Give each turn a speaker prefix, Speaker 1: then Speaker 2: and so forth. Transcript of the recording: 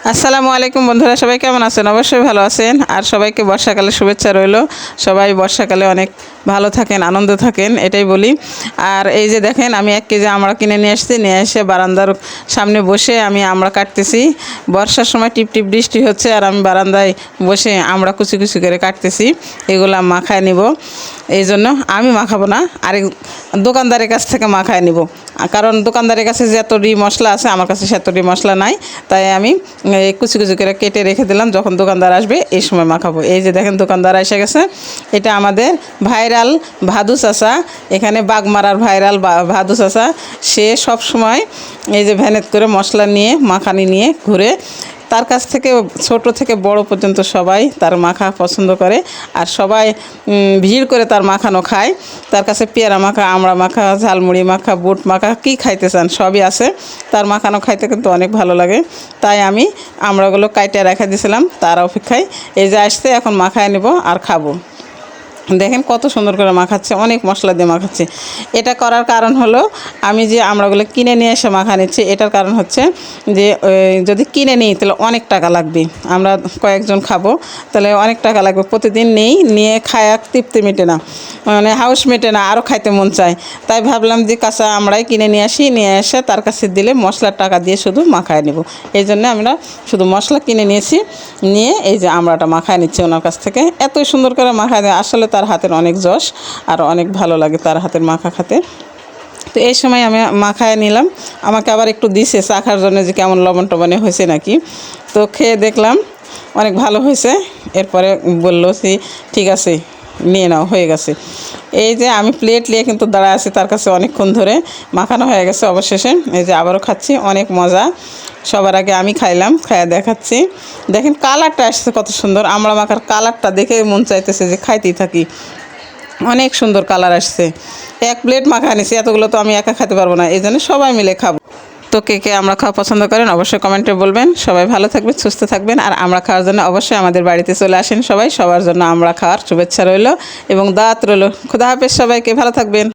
Speaker 1: আসসালামু আলাইকুম বন্ধুরা, সবাই কেমন আছেন? অবশ্যই ভালো আছেন। আর সবাইকে বর্ষাকালে শুভেচ্ছা রইল। সবাই বর্ষাকালে অনেক ভালো থাকেন, আনন্দ থাকেন, এটাই বলি। আর এই যে দেখেন, আমি 1 কেজি আমড়া কিনে নিয়ে আসছি, নিয়ে এসে বারান্দার সামনে বসে আমি আমড়া কাটতেছি। বর্ষার সময় টিপ টিপ বৃষ্টি হচ্ছে, আর আমি বারান্দায় বসে আমড়া কুচি কুচি করে কাটতেছি। এগুলো মাখায় নিব। এই জন্য আমি মাখাবো না, আরেক দোকানদারের কাছ থেকে মাখায় নিব। কারণ দোকানদারের কাছে যতটি মশলা আছে আমার কাছে সেতটি মশলা নাই। তাই আমি কুচি কুচি করে কেটে রেখে দিলাম, যখন দোকানদার আসবে এই সময় মাখাবো। এই যে দেখেন, দোকানদার এসে গেছে। এটা আমাদের ভাইরাল ভাদু চাচা, এখানে বাগমারার ভাইরাল ভাদু চাচা। সে সব সময় এই যে ভ্যানেট করে মশলা নিয়ে, মাখানি নিয়ে ঘুরে। তার কাছ থেকে ছোট থেকে বড় পর্যন্ত সবাই তার মাখা পছন্দ করে, আর সবাই ভিড় করে তার মাখানো খায়। তার কাছে পেয়ারা মাখা, আমড়া মাখা, ঝালমুড়ি মাখা, বুট মাখা, কী খাইতে চান সবই আছে। তার মাখানো খাইতে কিন্তু অনেক ভালো লাগে। তাই আমি আমড়াগুলো কাইটে রেখে দিয়েছিলাম তার অপেক্ষায়। এই যে আসতে এখন মাখায় নেব আর খাবো। দেখেন কত সুন্দর করে মাখাচ্ছে, অনেক মশলা দিয়ে মাখাচ্ছে। এটা করার কারণ হলো, আমি যে আমড়াগুলো কিনে নিয়ে এসে মাখা নিচ্ছি, এটার কারণ হচ্ছে যে যদি কিনে নিই তাহলে অনেক টাকা লাগবে। আমরা কয়েকজন খাবো, তাহলে অনেক টাকা লাগবে। প্রতিদিন নিয়ে খায়া তৃপ্তি মেটে না, মানে হাউস মেটে না, আরও খাইতে মন চায়। তাই ভাবলাম যে কাঁচা আমড়াই কিনে নিয়ে আসি, নিয়ে এসে তার কাছে দিলে মশলার টাকা দিয়ে শুধু মাখায় নেব। এই জন্য আমরা শুধু মশলা কিনে নিয়েছি, নিয়ে এই যে আমড়াটা মাখায় নিচ্ছি ওনার কাছ থেকে। এতই সুন্দর করে মাখায় দেয়, আসলে তার হাতের অনেক যশ, আর অনেক ভালো লাগে তার হাতের মাখা খেতে। তো এই সময় আমি মাখায় নিলাম। আমাকে আবার একটু দিছে চাখার জন্য যে কেমন লবণ টবণে হয়েছে নাকি। তো খেয়ে দেখলাম অনেক ভালো হয়েছে। এরপরে বললো যে ঠিক আছে, নিয়ে নাও, হয়ে গেছে। এই যে আমি প্লেট নিয়ে কিন্তু দাঁড়ায় আছি তার কাছে অনেকক্ষণ ধরে। মাখানো হয়ে গেছে অবশেষে। এই যে আবারও খাচ্ছি, অনেক মজা। সবার আগে আমি খাইলাম, খাইয়া দেখাচ্ছি। দেখেন কালারটা আসছে কত সুন্দর। আমড়া মাখার কালারটা দেখে মন চাইতেছে যে খাইতেই থাকি। অনেক সুন্দর কালার আসছে। 1 প্লেট মাখা নিছি, এতগুলো তো আমি একা খেতে পারবো না, এই জন্য সবাই মিলে খাবো। তো কে কে আমরা খাওয়া পছন্দ করেন অবশ্যই কমেন্টে বলবেন। সবাই ভালো থাকবেন, সুস্থ থাকবেন। আর আমরা খাওয়ার জন্য অবশ্যই আমাদের বাড়িতে চলে আসেন সবাই। সবার জন্য আমরা খাওয়ার শুভেচ্ছা রইল এবং দাওয়াত রইল। খুদা হাফেজ, সবাইকে ভালো থাকবেন।